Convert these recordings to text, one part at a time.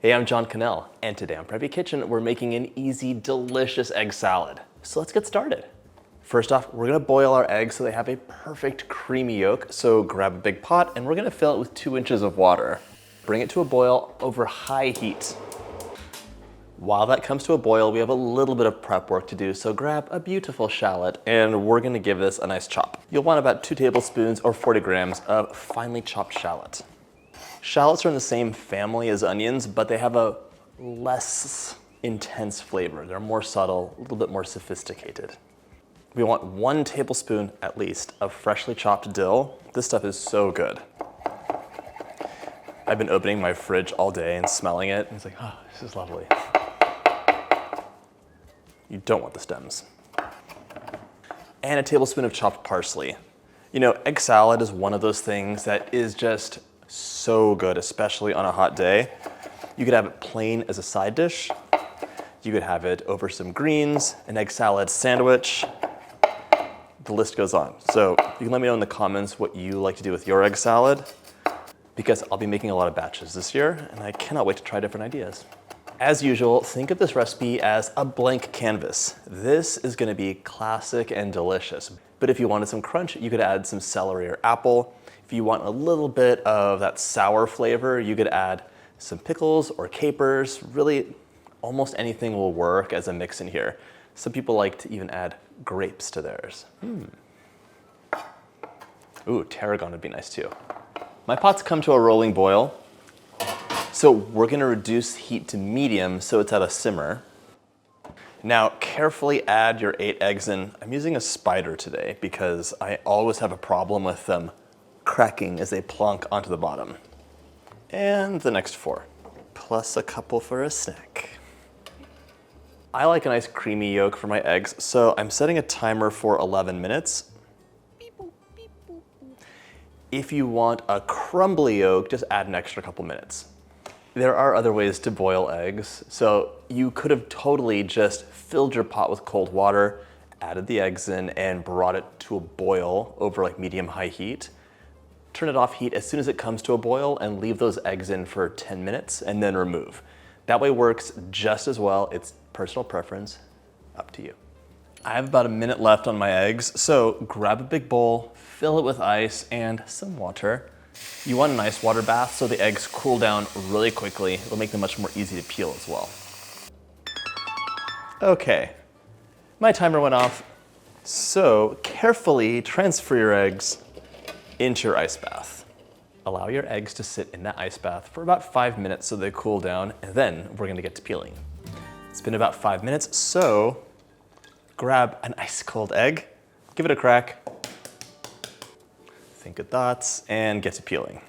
Hey, I'm John Cannell, and today on Preppy Kitchen, we're making an easy, delicious egg salad. So let's get started. First off, we're gonna boil our eggs so they have a perfect creamy yolk. So grab a big pot and we're gonna fill it with 2 inches of water. Bring it to a boil over high heat. While that comes to a boil, we have a little bit of prep work to do, so grab a beautiful shallot and we're gonna give this a nice chop. You'll want about 2 tablespoons or 40 grams of finely chopped shallot. Shallots are in the same family as onions, but they have a less intense flavor. They're more subtle, a little bit more sophisticated. We want 1 tablespoon at least of freshly chopped dill. This stuff is so good. I've been opening my fridge all day and smelling it, and it's like, oh, this is lovely. You don't want the stems. And a tablespoon of chopped parsley. You know, egg salad is one of those things that is just so good, especially on a hot day. You could have it plain as a side dish. You could have it over some greens, an egg salad sandwich. The list goes on. So you can let me know in the comments what you like to do with your egg salad, because I'll be making a lot of batches this year and I cannot wait to try different ideas. As usual, think of this recipe as a blank canvas. This is gonna be classic and delicious. But if you wanted some crunch, you could add some celery or apple. If you want a little bit of that sour flavor, you could add some pickles or capers. Really, almost anything will work as a mix in here. Some people like to even add grapes to theirs. Ooh, tarragon would be nice too. My pot's come to a rolling boil. So we're gonna reduce heat to medium so it's at a simmer. Now carefully add your 8 eggs in. I'm using a spider today because I always have a problem with them cracking as they plonk onto the bottom. And the next 4, plus a couple for a snack. I like a nice creamy yolk for my eggs, so I'm setting a timer for 11 minutes. If you want a crumbly yolk, just add an extra couple minutes. There are other ways to boil eggs. So you could have totally just filled your pot with cold water, added the eggs in, and brought it to a boil over like medium-high heat. Turn it off heat as soon as it comes to a boil and leave those eggs in for 10 minutes and then remove. That way works just as well. It's personal preference, up to you. I have about a minute left on my eggs, so grab a big bowl, fill it with ice and some water. You want an ice water bath so the eggs cool down really quickly. It'll make them much more easy to peel as well. Okay, my timer went off. So carefully transfer your eggs into your ice bath. Allow your eggs to sit in that ice bath for about 5 minutes so they cool down, and then we're gonna get to peeling. It's been about 5 minutes, so grab an ice cold egg, give it a crack, think of thoughts, and get to peeling.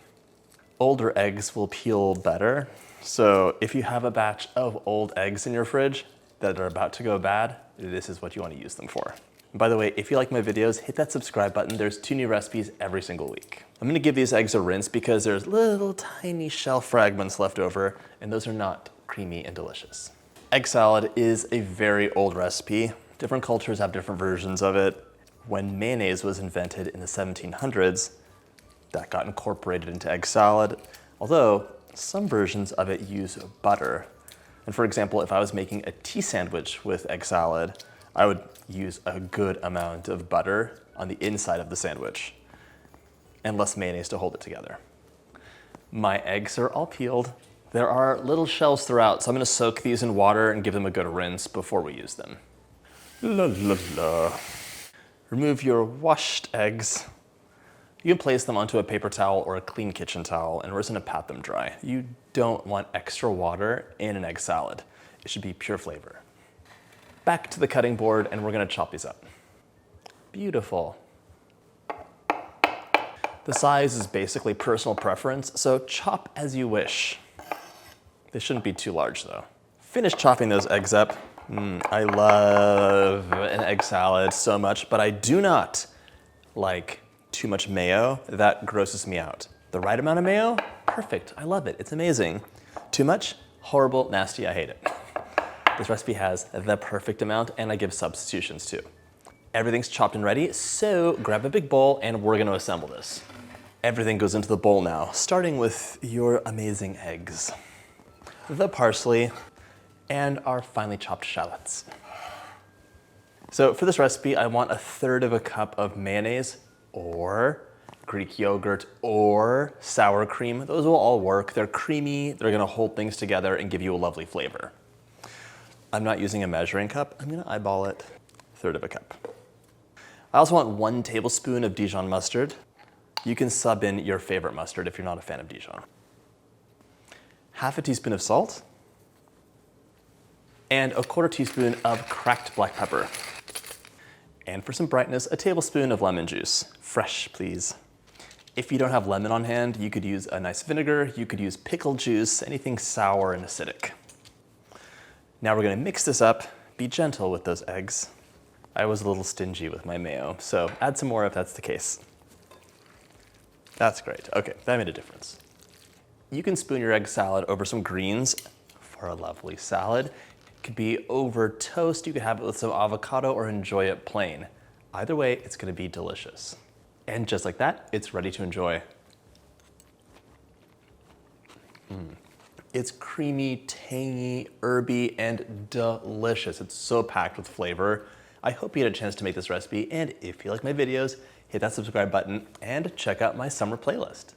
Older eggs will peel better, so if you have a batch of old eggs in your fridge that are about to go bad, this is what you want to use them for. And by the way, if you like my videos, hit that subscribe button. There's 2 new recipes every single week. I'm gonna give these eggs a rinse because there's little tiny shell fragments left over, and those are not creamy and delicious. Egg salad is a very old recipe. Different cultures have different versions of it. When mayonnaise was invented in the 1700s, that got incorporated into egg salad, although some versions of it use butter. And for example, if I was making a tea sandwich with egg salad, I would use a good amount of butter on the inside of the sandwich and less mayonnaise to hold it together. My eggs are all peeled. There are little shells throughout, so I'm gonna soak these in water and give them a good rinse before we use them. La la la. Remove your washed eggs. You can place them onto a paper towel or a clean kitchen towel, and we're just gonna pat them dry. You don't want extra water in an egg salad. It should be pure flavor. Back to the cutting board, and we're gonna chop these up. Beautiful. The size is basically personal preference, so chop as you wish. They shouldn't be too large though. Finish chopping those eggs up. I love an egg salad so much, but I do not like too much mayo. That grosses me out. The right amount of mayo, perfect. I love it. It's amazing. Too much, horrible, nasty, I hate it. This recipe has the perfect amount, and I give substitutions too. Everything's chopped and ready, so grab a big bowl and we're gonna assemble this. Everything goes into the bowl now, starting with your amazing eggs. the parsley, and our finely chopped shallots. So for this recipe, I want 1/3 cup of mayonnaise or Greek yogurt or sour cream. Those will all work. They're creamy, they're gonna hold things together and give you a lovely flavor. I'm not using a measuring cup. I'm gonna eyeball it, 1/3 cup. I also want 1 tablespoon of Dijon mustard. You can sub in your favorite mustard if you're not a fan of Dijon. 1/2 teaspoon of salt, and 1/4 teaspoon of cracked black pepper. And for some brightness, a tablespoon of lemon juice. Fresh, please. If you don't have lemon on hand, you could use a nice vinegar, you could use pickle juice, anything sour and acidic. Now we're gonna mix this up, be gentle with those eggs. I was a little stingy with my mayo, so add some more if that's the case. That's great, okay, that made a difference. You can spoon your egg salad over some greens for a lovely salad. It could be over toast, you could have it with some avocado or enjoy it plain. Either way, it's gonna be delicious. And just like that, it's ready to enjoy. It's creamy, tangy, herby, and delicious. It's so packed with flavor. I hope you had a chance to make this recipe, and if you like my videos, hit that subscribe button and check out my summer playlist.